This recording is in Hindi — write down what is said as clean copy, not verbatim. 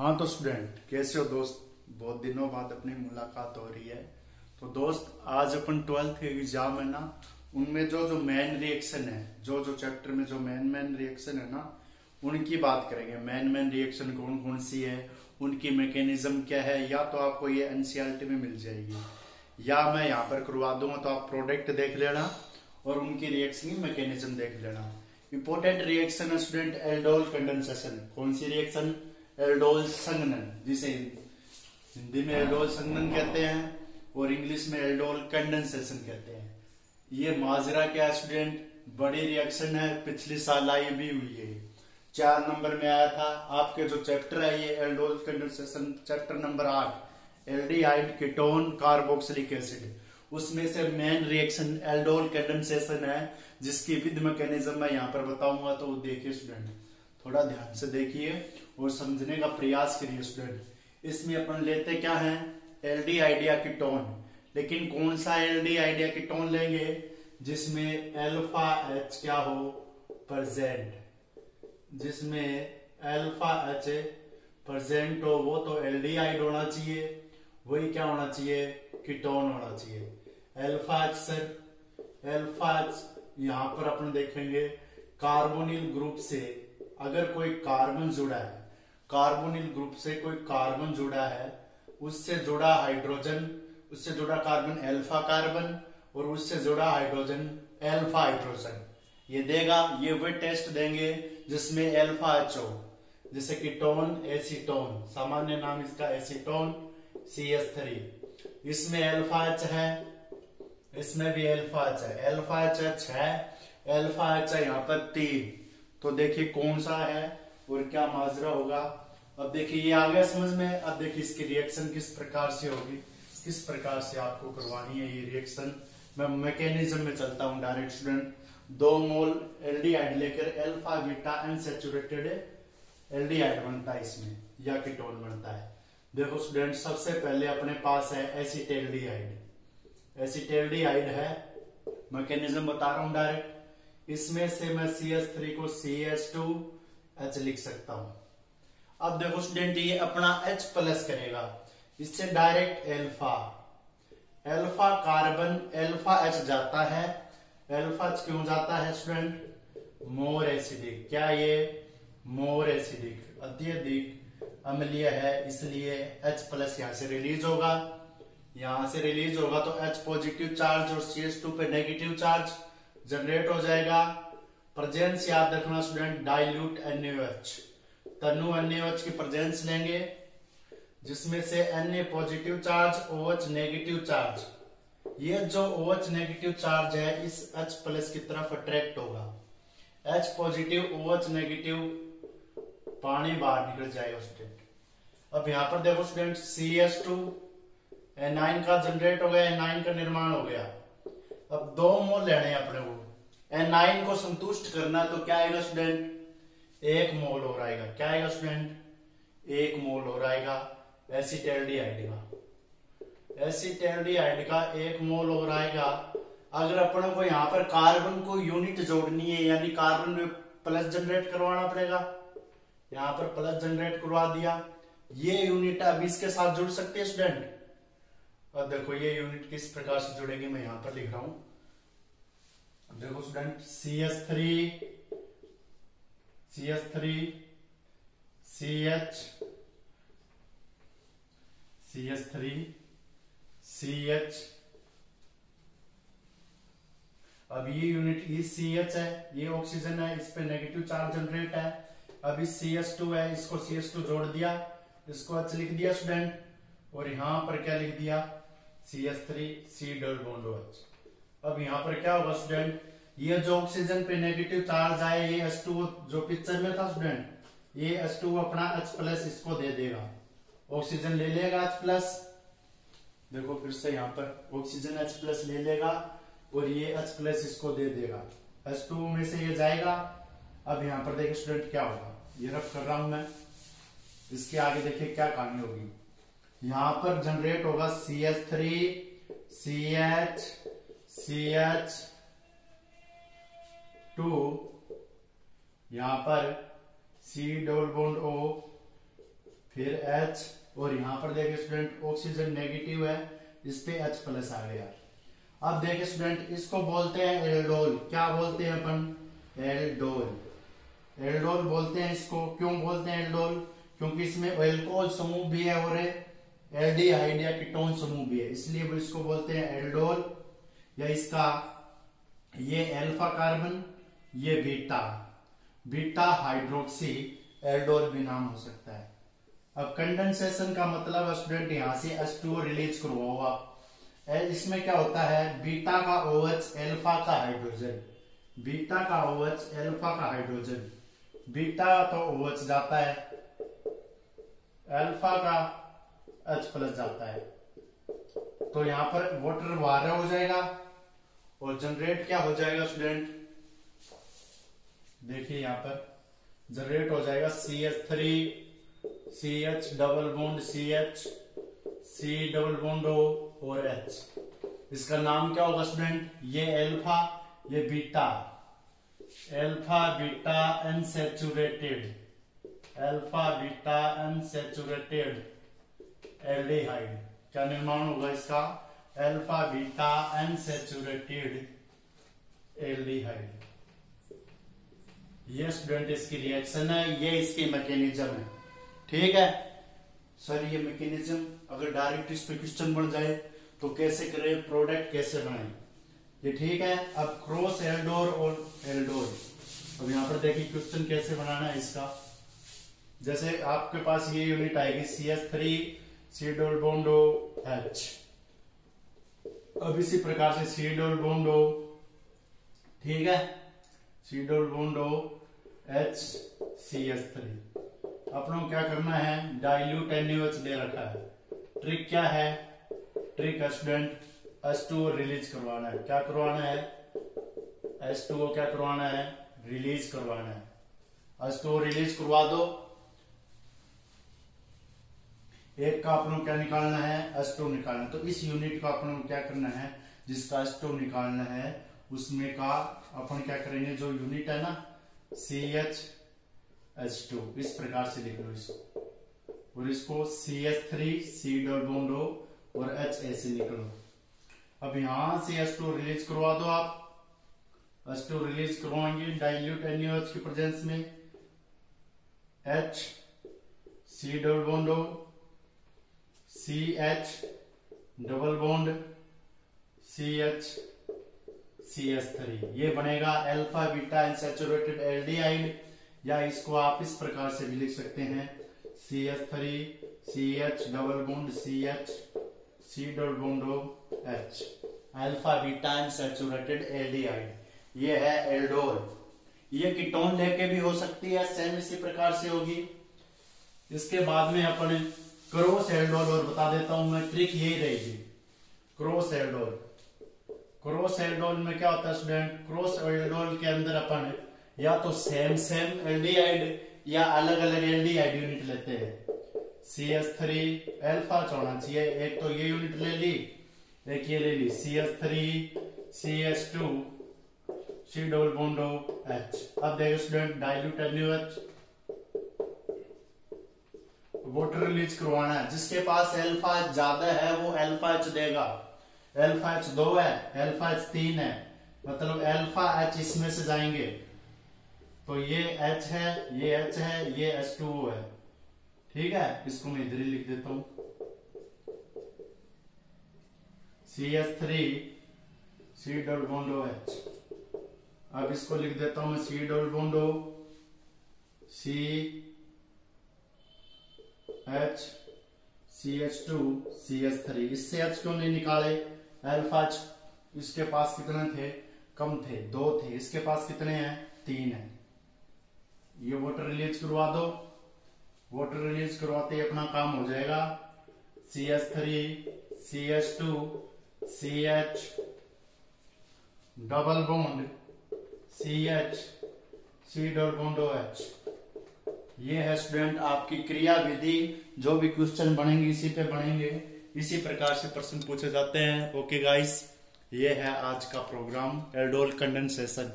हाँ तो स्टूडेंट कैसे हो दोस्त। बहुत दिनों बाद अपनी मुलाकात हो रही है। तो दोस्त आज अपन 12th के एग्जाम है ना, उनमें जो जो मेन रिएक्शन है, जो जो चैप्टर में जो मेन रिएक्शन है ना, उनकी बात करेंगे। मेन रिएक्शन कौन कौन सी है, उनकी मैकेनिज्म क्या है, या तो आपको ये एनसीईआरटी में मिल जाएगी या मैं यहाँ पर करवा दूंगा। तो आप प्रोडक्ट देख लेना और उनकी रिएक्शन की मैकेनिज्म देख लेना। इंपॉर्टेंट रिएक्शन है स्टूडेंट एल्डोल कंडेंसेशन। कौन सी रिएक्शन? एल्डोल संघनन, जिसे हिंदी में एल्डोल संघनन कहते हैं और इंग्लिश में एल्डोल कंडेंसेशन कहते हैं। ये माजरा क्या है स्टूडेंट? बड़ी रिएक्शन है, पिछली साल आई भी हुई है, 4 नंबर में आया था। आपके जो चैप्टर है ये aldol condensation chapter number 8 aldehyde ketone carboxylic acid, उसमें से मेन रिएक्शन एल्डोल कंडेंसेशन है, जिसकी विध मैकेनिज्म मैं यहाँ पर बताऊंगा। तो देखिए स्टूडेंट, थोड़ा ध्यान से देखिए और समझने का प्रयास करिए स्टूडेंट। इसमें अपन लेते क्या है? Aldehyde ketone. लेकिन कौन सा एल्डिहाइड कीटोन लेंगे? जिसमें अल्फा एच क्या हो? प्रेजेंट। जिसमें अल्फा एच प्रेजेंट हो वो तो एल्डिहाइड होना चाहिए, वही क्या होना चाहिए? कीटोन होना चाहिए। Alpha H sir, alpha H यहां पर अपन देखेंगे कार्बोनिल ग्रुप से अगर कोई कार्बन जुड़ा है, कार्बोनिल ग्रुप से कोई कार्बन जुड़ा है, उससे जुड़ा हाइड्रोजन, उससे जुड़ा कार्बन अल्फा कार्बन और उससे जुड़ा हाइड्रोजन अल्फा हाइड्रोजन, ये देगा। ये वही टेस्ट देंगे जिसमें अल्फा एच हो, जैसे कीटोन एसीटोन, सामान्य नाम इसका एसीटोन CH3। इसमें अल्फा एच है, इसमें भी अल्फा एच है, अल्फा एच है, अल्फा एच है यहाँ पर 3। तो देखिए कौन सा है और क्या माजरा होगा। अब देखिए ये आ गया समझ में। अब देखिए इसकी रिएक्शन किस प्रकार से होगी, किस प्रकार से आपको करवानी है ये रिएक्शन। मैं मैकेनिज्म में चलता हूं डायरेक्ट स्टूडेंट। 2 मोल एल्डिहाइड लेकर अल्फा बीटा अनसैचुरेटेड एल्डिहाइड बनता है इसमें, या कीटोन बनता है। देखो स्टूडेंट, सबसे पहले अपने पास है एसिटेल्डिहाइड। एसिटेल्डिहाइड है, मैकेनिज्म बता रहा हूं डायरेक्ट। इसमें से मैं CH3 को CH2H लिख सकता हूं। अब देखो स्टूडेंट, ये अपना H प्लस करेगा, इससे direct alpha, alpha carbon alpha H जाता है। अल्फा H क्यों जाता है स्टूडेंट? More acidic. क्या ये? मोर एसिडिक, अत्यधिक अम्लीय है, इसलिए H प्लस यहां से रिलीज होगा। यहां से रिलीज होगा तो H पॉजिटिव चार्ज और CH2 पे नेगेटिव चार्ज जनरेट हो जाएगा। प्रेजेंस याद रखना स्टूडेंट, डाइल्यूट NaOH, तनु NaOH की प्रेजेंस लेंगे, जिसमें से Na positive charge, OH negative charge. ये जो OH नेगेटिव चार्ज है इस H प्लस की तरफ अट्रैक्ट होगा। H पॉजिटिव OH नेगेटिव, पानी बाहर निकल जाएगा स्टूडेंट। अब यहां पर देखो स्टूडेंट, CH2 N9 का जनरेट हो गया, N9 का निर्माण हो गया। अब 2 मोल लेने हैं अपने को, N9 को संतुष्ट करना, तो क्या आएगा स्टूडेंट? 1 मोल और आएगा। क्या आएगा स्टूडेंट? 1 मोल और आएगा एसिटेल्डिहाइड का। एसिटेल्डिहाइड का 1 मोल और आएगा। अगर अपन को यहाँ पर कार्बन को यूनिट जोड़नी है, यानी कार्बन में प्लस जनरेट करवाना पड़ेगा। यहाँ पर प्लस जनरेट करवा दिया, ये यूनिट अब इसके साथ जुड़ सकती है स्टूडेंट। अब देखो ये यूनिट किस प्रकार से जुड़ेगी, मैं यहां पर लिख रहा हूं। देखो स्टूडेंट, CH3 CH, अब ये यूनिट इस CH है, ये ऑक्सीजन है, इस पे नेगेटिव चार्ज जनरेट है। अब इस CH2 है, इसको CH2 जोड़ दिया, इसको H लिख दिया स्टूडेंट, और यहां पर क्या लिख दिया? CH3 C double bond OH। अब यहां पर क्या होगा स्टूडेंट? ये जो ऑक्सीजन पे नेगेटिव चार्ज आया, ये H2 जो पिक्चर में था स्टूडेंट, ये H2 अपना H प्लस इसको दे देगा, ऑक्सीजन ले लेगा H प्लस। देखो फिर से यहां पर ऑक्सीजन H प्लस ले लेगा और ये H प्लस इसको दे देगा, H2 में से ये जाएगा। अब यहां पर देखिए स्टूडेंट क्या होगा, ये रफ कर रहा हूं मैं, इसके आगे देखिए क्या कहानी होगी। यहां पर जनरेट होगा CH3 CH CH2, यहां पर C डबल बॉन्ड O फिर H, और यहाँ पर देखिए स्टूडेंट ऑक्सीजन नेगेटिव है, इस पे H प्लस आ गया। अब देखिए स्टूडेंट इसको बोलते हैं एल्डोल। क्या बोलते हैं अपन? एल्डोल। एल्डोल बोलते हैं इसको। क्यों बोलते हैं एल्डोल? क्योंकि इसमें एल्कोहल समूह भी है और एल्डिहाइड या कीटोन समूह भी है, इसलिए वो इसको बोलते हैं एल्डोल। या इसका ये अल्फा कार्बन, ये बीटा हाइड्रोक्सी एल्डोल भी नाम हो सकता है। अब कंडेंसेशन का मतलब स्टूडेंट यहाँ से H2O रिलीज करवाओ आप। इसमें क्या होता है? बीटा का OH अल्फा का हाइड्रोजन, बीटा का OH अल्फा का हाइड्रोजन, बीटा तो OH जाता है, अल्फा का H प्लस जाता है, तो यहाँ पर वाटर बाहर हो जाएगा और जनरेट क्या हो जाएगा स्टूडेंट? देखिए यहाँ पर जनरेट हो जाएगा CH3 CH double bond CH C double bond O और H। इसका नाम क्या होगा स्टूडेंट? ये अल्फा, ये beta, alpha beta unsaturated, alpha beta unsaturated aldehyde. क्या निर्माण होगा इसका? Alpha beta unsaturated aldehyde. ये स्टूडेंट इसकी रिएक्शन है, ये इसकी मैकेनिज्म है। ठीक है सर, ये मैकेनिज्म अगर डायरेक्ट इस पे क्वेश्चन बन जाए तो कैसे करें, प्रोडक्ट कैसे बनाए, ये ठीक है। अब क्रॉस एल्डोल और एल्डोल, अब यहाँ पर देखिए क्वेश्चन कैसे बनाना है इसका। जैसे आपके पास ये यूनिट आएगी CH3 C double bond O H। अब इसी प्रकार से C डबल बॉन्ड O, ठीक है, C double bond O H CH3। अपनों क्या करना है? डाइल्यूट NaOH दे रखा है। ट्रिक क्या है? ट्रिक स्टूडेंट H2O रिलीज करवाना है। क्या करवाना है? H2O क्या करवाना है? रिलीज करवाना है। H2O रिलीज करवा दो। एक का अपन क्या निकालना है? H2O निकालना। तो इस यूनिट का अपन क्या करना है? जिसका H2O निकालना है उसमें का अपन क्या करेंगे? जो यूनिट है ना CH2, इस प्रकार से लिख लो इसको, और इसको CH3 C double bond O और H ऐसे लिख लो। अब यहां से H2O रिलीज करवा दो आप। H2O रिलीज करवाएंगे डाइल्यूट NaOH की प्रेजेंस में। H C double bond O CH double bond CH CH3, ये बनेगा अल्फा बीटा अनसैचुरेटेड एल्डिहाइड, या इसको आप इस प्रकार से भी लिख सकते हैं CH3 CH double bond CH C double bond O H, alpha beta unsaturated aldehyde. ये है एल्डोल। ये कीटोन लेके भी हो सकती है, सेम इसी प्रकार से होगी। इसके बाद में अपन क्रॉस एल्डोल, और बता देता हूं मैं, ट्रिक यही रहेगी। क्रॉस एल्डोल, क्रॉस एल्डोल में क्या होता है स्टूडेंट? क्रॉस एल्डोल के अंदर अपन या तो सेम एल्डिहाइड या अलग अलग एल्डिहाइड यूनिट लेते हैं। CH3 अल्फा होना चाहिए, एक तो ये यूनिट ले ली, एक ये ले ली CH3 CH2 C double bond O H। अब देखो student dilute NaOH, water release करवाना है। जिसके पास अल्फा ज्यादा है वो अल्फा H देगा। अल्फा H 2 है, अल्फा H 3 है, मतलब अल्फा H इसमें से जाएंगे, तो ये H है, ये H है, ये H2O है। ठीक है, इसको मैं इधर ही लिख देता हूं CH3 C double bond O H। अब इसको लिख देता हूं मैं C double bond O C H CH2 CH3। इससे H क्यों नहीं निकाले? अल्फा H इसके पास कितने थे? कम थे, 2 थे। इसके पास कितने हैं? 3 है। ये वाटर रिलीज करवा दो। वाटर रिलीज करवाते ही अपना काम हो जाएगा। CH3 CH2 CH double bond CH C double bond OH। ये है स्टूडेंट आपकी क्रिया विधि। जो भी क्वेश्चन बनेंगे इसी पे बनेंगे, इसी प्रकार से प्रश्न पूछे जाते हैं। ओके गाइस, ये है आज का प्रोग्राम एल्डोल कंडेंसेशन।